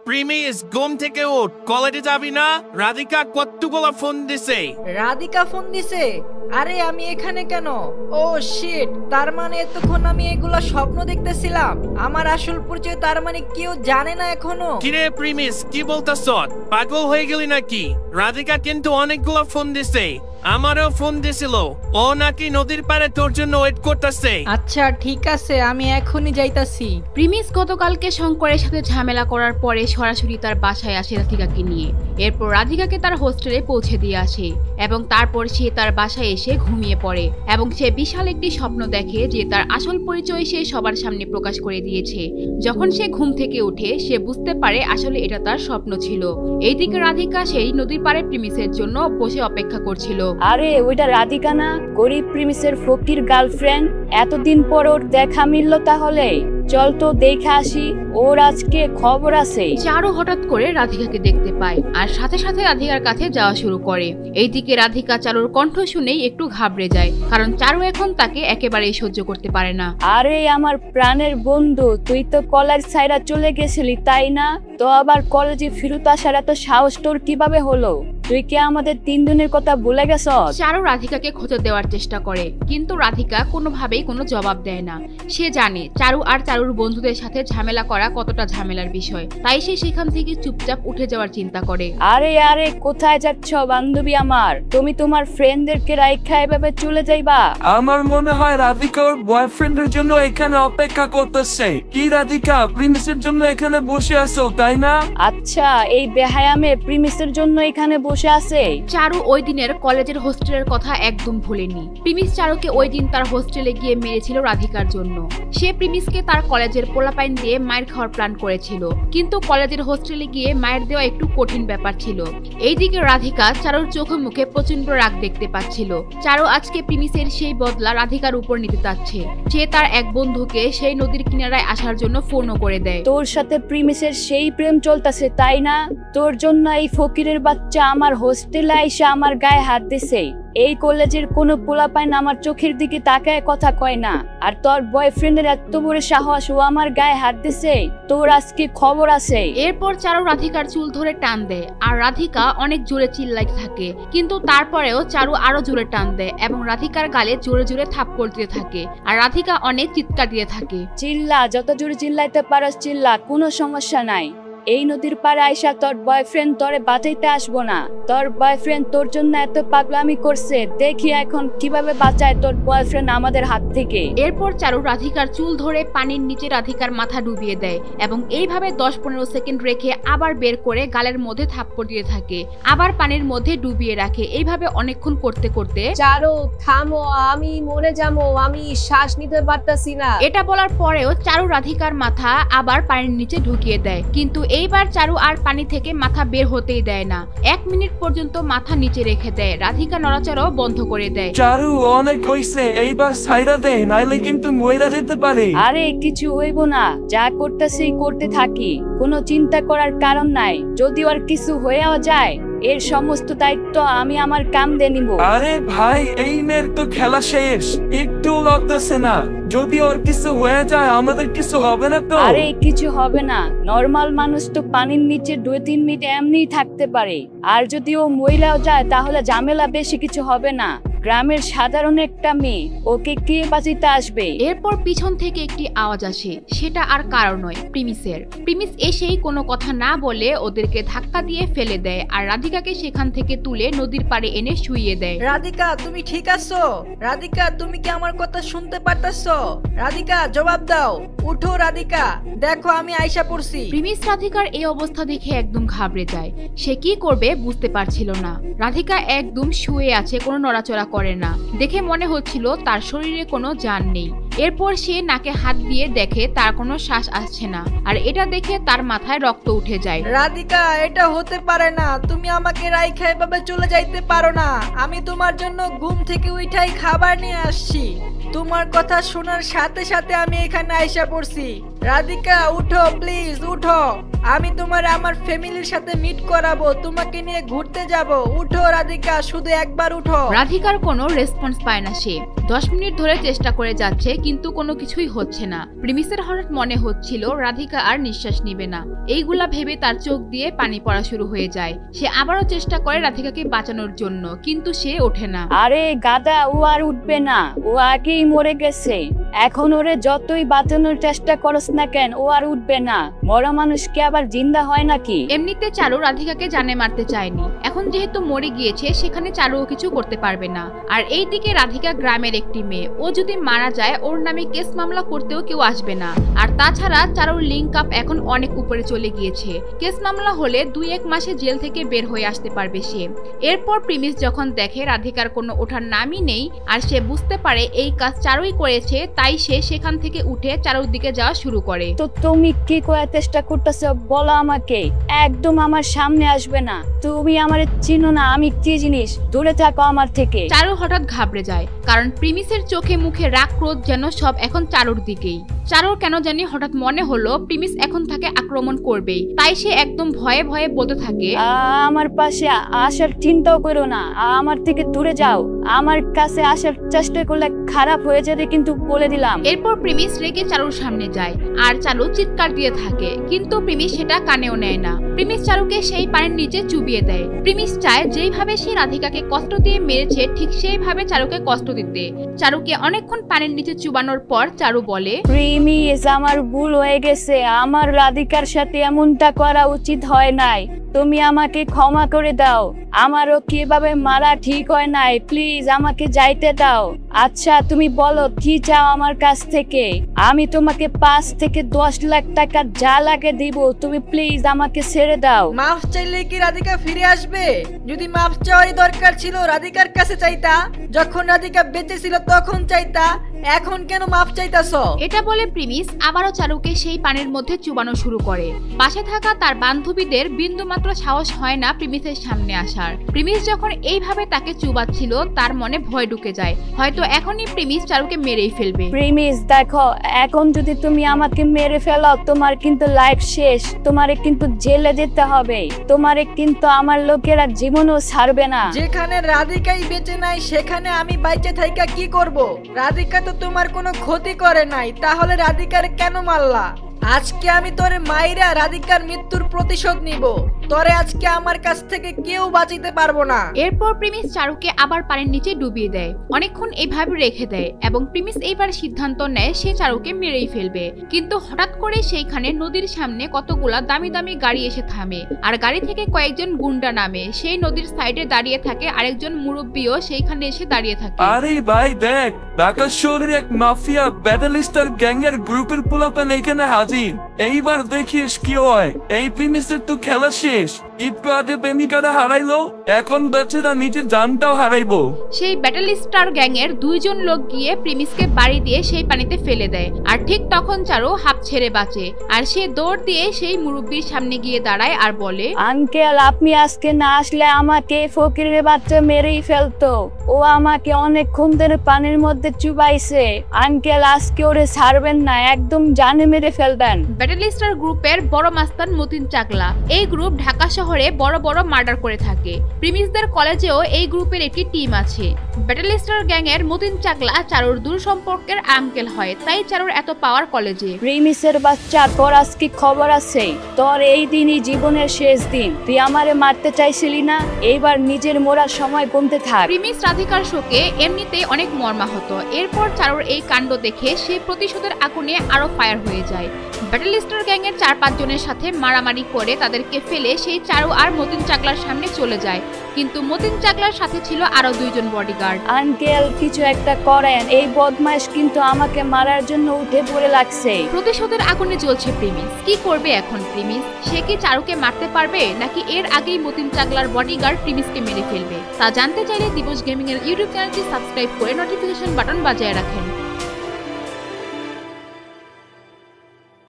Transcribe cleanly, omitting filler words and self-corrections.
Premise ঘুম থেকে উঠ, কলেজে যাবি না? রাধিকা কতগুলো ফোন দিছে। রাধিকা ফোন দিছে? আরে আমি এখানে কেন? ও শিট, তার মানে এতক্ষণ আমি এগুলা স্বপ্ন দেখতেছিলাম। আমার আসল পরিচয় তার মানে কেউ জানে না এখনো। কিরে প্রিমিস, কি বলতেছ? পাগল হয়ে গেলি নাকি? রাধিকা কিন্তু অনেকগুলো ফোন দিছে, আমারও ফোন দিছিল। ও নাকি নদীর পাড়ে তোর জন্য ওয়েট করতেছে। আচ্ছা ঠিক আছে, আমি এখনই যাইতাছি। প্রিমিস গতকালকে শঙ্করের সাথে ঝামেলা করার পরে সরাসরি তার বাসায় আসে রাধিকাকে নিয়ে। এরপর রাধিকাকে তার হোস্টেলে পৌঁছে দিয়ে আসে এবং তারপর সে তার বাসায় এসে ঘুমিয়ে পড়ে এবং সে বিশাল একটি স্বপ্ন দেখে যে তার আসল পরিচয় সে সবার সামনে প্রকাশ করে দিয়েছে। যখন সে ঘুম থেকে উঠে সে বুঝতে পারে আসলে এটা তার স্বপ্ন ছিল। এইদিকে রাধিকা সেই নদীর পাড়ে প্রিমিসের জন্য বসে অপেক্ষা করছিল। আরে ওইটা রাধিকা না, গরিব প্রিমিসের ফকির গার্লফ্রেন্ড? এতদিন পর ওর দেখা মিলল, তাহলে চল তো দেখে আসি ওর আজকে খবর আছে। চারু হঠাৎ করে রাধিকাকে দেখতে পায় আর সাথে সাথে রাধিকার কাছে যাওয়া শুরু করে। এইদিকে রাধিকা চারুর কণ্ঠ শুনেই একটু ঘাবড়ে যায়, কারণ চারু এখন তাকে একেবারেই সহ্য করতে পারে না। আরে আমার প্রাণের বন্ধু, তুই তো কলেজ ছাইরা চলে গেছিলি তাই না? তো আবার কলেজে ফিরত আসার এত সাহস তোর কিভাবে হলো? তুই কি আমাদের 3 দিনের কথা ভুলে গেছ? চারু রাধিকাকে খোঁজা দেওয়ার চেষ্টা করে, কিন্তু রাধিকা কোনোভাবেই কোনো জবাব দেয় না। সে জানে চারু আর চারুর বন্ধুদের সাথে ঝামেলা করা কতটা ঝামেলার বিষয়, তাই সে সেখান থেকে চুপচাপ উঠে যাওয়ার চিন্তা করে। আরে আরে কোথায় যাচ্ছ বান্ধবী আমার? তুমি তোমার ফ্রেন্ডদেরকে রাইখা এভাবে চলে যাইবা? আমার মনে হয় রাধিকা ওর বয়ফ্রেন্ডের জন্য এখানে অপেক্ষা করতেছে। কি রাধিকা, প্রিমিসের জন্য এখানে বসে আছো তাই না? আচ্ছা, এই বেহায়ামে প্রিমিসের জন্য এখানে বসে আছে? চারু ওই দিনের কলেজের হোস্টেলের কথা একদম ভুলেনি। প্রিমিস চারুকে ওই দিন তার হোস্টেলে গিয়ে মেরেছিল রাধিকার জন্য। সে প্রিমিসকে তার কলেজের পোলাপাইন দিয়ে মায়ের খাওয়ার প্ল্যান করেছিল, কিন্তু কলেজের হোস্টেলে গিয়ে মায়ের দেওয়া একটু কঠিন ব্যাপার ছিল। এইদিকে রাধিকা চারুর চোখে মুখে প্রচন্ড রাগ দেখতে পাচ্ছিল। চারু আজকে প্রিমিসের সেই বদলা রাধিকার উপর নিতে চাচ্ছে। সে তার এক বন্ধুকে সেই নদীর কিনারায় আসার জন্য ফোনও করে দেয়। তোর সাথে প্রিমিসের সেই প্রেম চলতেছে তাই না? তোর জন্য এই ফকিরের বাচ্চা আমার হোস্টেলে আইসা আমার গায়ে হাত দিছে। এই কলেজের কোনো পোলাপাইন আমার চোখের দিকে তাকায় কথা কয় না, আর তোর বয়ফ্রেন্ডের এত বড় সাহস, ও আমার গায়ে হাত দিছে। তোর আজকে খবর আছে। এরপর চারু রাধিকার চুল ধরে টান দেয় আর রাধিকা অনেক জোরে চিল্লাইতে থাকে, কিন্তু তারপরেও চারু আরো জোরে টান দেয় এবং রাধিকার গালে জোরে জোরে থাপ্পড় দিতে থাকে আর রাধিকা অনেক চিৎকার দিতে থাকে। চিল্লা, যত জোরে চিল্লাইতে পারস চিল্লা, কোনো সমস্যা নাই। এই নদীর পাড়ে আইসা তোর বয়ফ্রেন্ড তোরে বাঁচাইতে আসবো না। তোর বয়ফ্রেন্ড তোর জন্য এত পাগলামি করছে, দেখি এখন কিভাবে বাঁচায় তোর বয়ফ্রেন্ড আমাদের হাত থেকে। এরপর চারু রাধিকার চুল ধরে পানির নিচে রাধিকার মাথা ডুবিয়ে দেয় এবং এইভাবে 10-15 সেকেন্ড রেখে আবার বের করে গালের মধ্যে থাপ্পড় দিয়ে থাকে, আবার পানির মধ্যে ডুবিয়ে রাখে। এইভাবে অনেকক্ষণ করতে করতে চারু থামো, আমি মরে যাবো, আমি শ্বাস নিতে পারতাছি না। এটা বলার পরেও চারু রাধিকার মাথা আবার পানির নিচে ঢুকিয়ে দেয়, কিন্তু এইবার চারু আর পানি থেকে মাথা বের হতেই দেয় না। 1 মিনিট পর্যন্ত মাথা নিচে রেখে দেয়। রাধিকা নড়াচড়াও বন্ধ করে দেয়। চারু অনেক হইছে, এইবার ছাইরা দে, নাইলে কিন্তু মইরা যেতে পারে। আরে কিছু হইব না, যা করতেছি করতে থাকি, কোনো চিন্তা করার কারণ নাই। যদি ওর কিছু হয়েও যায় এর সমস্ত দায়িত্ব আমি আমার কাঁধে নিব। আরে ভাই, এই মেয়ের তো খেলা শেষ, একটু লাগতেছে না। যদি ওর কিছু হয়ে যায় আমাদের কিছু হবে না তো? আরে কিছু হবে না, নরমাল মানুষ তো পানির নিচে 2-3 মিনিট এমনি থাকতে পারে। আর যদি ও মইরাও যায় তাহলে ঝামেলা বেশি কিছু হবে না। গ্রামের সাধারণ একটা মেয়ে, ওকে কে বাঁচাইতে আসবে? এরপর পিছন থেকে একটি আওয়াজ আসে, সেটা আর কারো নয়, প্রিমিসের। প্রিমিস এসেই কোনো কথা না বলে ওদেরকে ধাক্কা দিয়ে ফেলে দেয় আর রাধিকাকে সেখান থেকে তুলে নদীর পাড়ে এনে শুইয়ে দেয়। রাধিকা তুমি ঠিক আছো? রাধিকা তুমি কি আমার কথা শুনতে পারতাছো? রাধিকা জবাব দাও, উঠো রাধিকা, দেখো আমি আইসা পড়ছি। প্রিমিস রাধিকার এই অবস্থা দেখে একদম ঘাবড়ে যায়। সে কি করবে বুঝতে পারছিল না। রাধিকা একদম শুয়ে আছে, কোনো নড়াচড়া করে না। দেখে মনে হচ্ছিল তার শরীরে কোনো জান নেই। এরপর সে নাকে হাত দিয়ে দেখে তার কোনো শ্বাস আসছে না, আর এটা দেখে তার মাথায় রক্ত উঠে যায়। রাধিকা এটা হতে পারে না, তুমি আমাকে রাইখা এভাবে চলে যাইতে পারো না। আমি তোমার জন্য ঘুম থেকে উঠাই খাবার নিয়ে আসছি। তোমার কথা শোনার সাথে সাথে আমি এখানে আইসা পড়ছি। রাধিকা উঠো, প্লিজ উঠো। আমি তোমার আমার ফ্যামিলির সাথে মিট করাবো, তোমাকে নিয়ে ঘুরতে যাব। উঠো রাধিকা, শুধু একবার উঠো। রাধিকার কোনো রেসপন্স পায় না সে। 10 মিনিট ধরে চেষ্টা করে যাচ্ছে কিন্তু কোনো কিছুই হচ্ছে না। প্রিমিসের হঠাৎ মনে হচ্ছিল রাধিকা আর নিঃশ্বাস নিবে না। এইগুলা ভেবে তার চোখ দিয়ে পানি পড়া শুরু হয়ে যায়। সে আবারও চেষ্টা করে রাধিকাকে বাঁচানোর জন্য, কিন্তু সে ওঠে না। আরে গাদা, ও আর উঠবে না, ও আগেই মরে গেছে। এখন ওরে যতই বাঁচানোর চেষ্টা করস না কেন, ও আর উঠবে না। মরা মানুষ কি আবার জিন্দা হয় নাকি? এমনিতে চারু রাধিকাকে জানে মারতে চায়নি। এখন যেহেতু মরে গিয়েছে সেখানে চারুও কিছু করতে পারবে না। আর এইদিকে রাধিকা গ্রামের একটি মেয়ে, ও যদি মারা যায় ওর নামে কেস মামলা করতেও কেউ আসবে না। আর তাছাড়া চারুর লিঙ্ক আপ এখন অনেক উপরে চলে গিয়েছে। কেস মামলা হলে 2-1 মাসে জেল থেকে বের হয়ে আসতে পারবে সে। এরপর প্রিমিস যখন দেখে রাধিকার কোনো ওঠার নামই নেই আর সে বুঝতে পারে এই কাজ চারুই করেছে, তাই সে সেখান থেকে উঠে চারুর দিকে যাওয়া শুরু করে। তো তুমি কি করার চেষ্টা করতেছো বলো আমাকে। একদম আমার সামনে আসবে না, তুমি আমার চিনো না আমি কি জিনিস, দূরে থাকো আমার থেকে। চারু হঠাৎ ঘাবড়ে যায়, কারণ প্রিমিসের চোখে মুখে রাগ ক্রোধ যেন সব এখন চারুর দিকেই। চারুর কেন জানি হঠাৎ মনে হলো প্রিমিস এখন তাকে আক্রমণ করবেই, তাই সে একদম ভয়ে ভয়ে বলতে থাকে, আমার পাশে আসার চিন্তাও করো না, আমার থেকে দূরে যাও। আমার কাছে আসার চেষ্টা করলে খারাপ হয়ে যাবে কিন্তু বলে দিলাম। এরপর প্রিমিস রেগে চারুর সামনে যায় আর চারু চিৎকার দিয়ে থাকে, কিন্তু প্রিমিস সেটা কানেও নেয় না। প্রিমিস চারুকে সেই পানির নিচে চুবিয়ে দেয়। প্রিমিস চায় যেইভাবে সে রাধিকাকে কষ্ট দিয়ে মেরেছে ঠিক সেইভাবে চারুকে কষ্ট দিতে। চারুকে অনেকক্ষণ পানির নিচে চুবানোর পর চারু বলে, প্রিমিস আমার ভুল হয়ে গেছে, আমার রাধিকার সাথে এমনটা করা উচিত হয় নাই, তুমি আমাকে ক্ষমা করে দাও। আমারও কিভাবে মারা ঠিক হয় নাই, প্লিজ আমাকে যাইতে দাও। আচ্ছা তুমি বলো কি চাও আমার কাছ থেকে, আমি তোমাকে 5 থেকে 10 লাখ টাকা যা লাগে দিব, তুমি প্লিজ আমাকে ছেড়ে দাও। মাফ চাইলে কি রাধিকা ফিরে আসবে? যদি মাফ চাওয়ারই দরকার ছিল রাধিকার কাছে চাইতা, যখন রাধিকা বেঁচে ছিল তখন চাইতা, এখন কেন মাফ চাইতাছো? এটা বলে প্রিমিস আবারও চারুকে সেই পানির মধ্যে চুবানো শুরু করে। পাশে থাকা তার বান্ধবীদের বিন্দুমাত্র সাহস হয় না প্রিমিসের সামনে আসার। প্রিমিস যখন এইভাবে তাকে চুবাচ্ছিল তার মনে ভয় ঢুকে যায়, হয়তো এখনই প্রিমিস চারুকে মেরেই ফেলবে। প্রিমিস দেখো, এখন যদি তুমি আমাকে মেরে ফেলো তোমার কিন্তু লাইফ শেষ, তোমারে কিন্তু জেলে যেতে হবে, তোমারে কিন্তু আমার লোকেরা জীবনও ছাড়বে না। যেখানে রাধিকাই বেঁচে নাই সেখানে আমি বাইচে থাইকা কি করব? রাধিকা তো তোমার কোনো ক্ষতি করে নাই, তাহলে রাধিকার কেন মারলা? আজকে আমি তোরে মাইরা রাধিকার মৃত্যুর প্রতিশোধ নিব, তোরে আজকে আমার কাছ থেকে কেউ বাঁচাইতে পারবো না। এরপর প্রিমিস চারুকে আবার পানির নিচে ডুবিয়ে দেয়, অনেকক্ষণ এইভাবে রেখে দেয় এবং প্রিমিস এইবার সিদ্ধান্ত নেয় সে চারুকে মেরেই ফেলবে। কিন্তু হঠাৎ করে সেইখানে নদীর সামনে কতগুলা দামি দামি গাড়ি এসে থামে আর গাড়ি থেকে কয়েকজন গুন্ডা নামে। সেই নদীর সাইডে দাঁড়িয়ে থাকে আরেকজন মুরব্বিও সেইখানে এসে দাঁড়িয়ে থাকে। আরে ভাই দেখ, ঢাকা শহরের এক মাফিয়া ব্যাটালিস্টার গ্যাংয়ের গ্রুপের পোলাপান এখানে হাজির। এইবার দেখিস কি হয়। এই প্রিমিসের তো খেলা শেষ, একটু আগে প্রেমিকারা হারাইলো, এখন বেচারা নিজের জানটাও হারাইবো। সেই ব্যাটালিস্টার গ্যাংয়ের 2 জন লোক গিয়ে প্রিমিসকে বাড়ি দিয়ে সেই পানিতে ফেলে দেয়। আর ঠিক তখন চারু হাঁপ ছেড়ে বাঁচে আর সে দৌড় দিয়ে সেই মুরব্বির সামনে গিয়ে দাঁড়ায় আর বলে, আঙ্কেল আপনি আজকে না আসলে আমাকে ফকিরের বাচ্চা মেরেই ফেলতো, ও আমাকে অনেকক্ষণ ধরে পানির মধ্যে চুবাইছে। আঙ্কেল আজকে ওরে ছাড়বেন না, একদম জানে মেরে ফেলবেন। ব্যাটালিস্টার গ্রুপের বড় মাস্তান মতিন চাকলা। এই গ্রুপ ঢাকা শহরে বড় বড় মার্ডার করে থাকে। প্রিমিসদের কলেজেও এই গ্রুপের একটি টিম আছে। ব্যাটালিস্টার গ্যাংয়ের মতিন চাকলা চারুর দূর সম্পর্কের আঙ্কেল হয়, তাই চারুর এত পাওয়ার কলেজে। প্রিমিসের বাচ্চা, তোর আজকে খবর আছে, তোর এই দিনই জীবনের শেষ দিন। তুই আমারে মারতে চাইছিলি না, এইবার নিজের মরার সময় গুনতে থাক। প্রিমিস রাধিকার শোকে এমনিতেই অনেক মর্মাহত। এরপর চারুর এই কাণ্ড দেখে সে প্রতিশোধের আগুনে আরো ফায়ার হয়ে যায়। ব্যাটালিস্টার গ্যাংয়ের 4-5 জনের সাথে মারামারি করে তাদেরকে ফেলে সেই চারু আর মতিন চাকলার সামনে চলে যায়, কিন্তু মতিন চাকলার সাথে ছিল আরো 2 জন বডিগার্ড। আঙ্কেল কিছু একটা করেন, এই বদমাইশ কিন্তু আমাকে মারার জন্য উঠে পড়ে লাগছে। প্রতিশোধের আগুনে জ্বলছে প্রিমিস। কি করবে এখন প্রিমিস? সে কি চারুকে মারতে পারবে নাকি এর আগেই মতিন চাকলার বডিগার্ড প্রিমিসকে মেরে ফেলবে? তা জানতে চাইলে দিবস গেমিং এর ইউটিউব চ্যানেলটি সাবস্ক্রাইব করে নোটিফিকেশন বাটন বাজিয়ে রাখেন।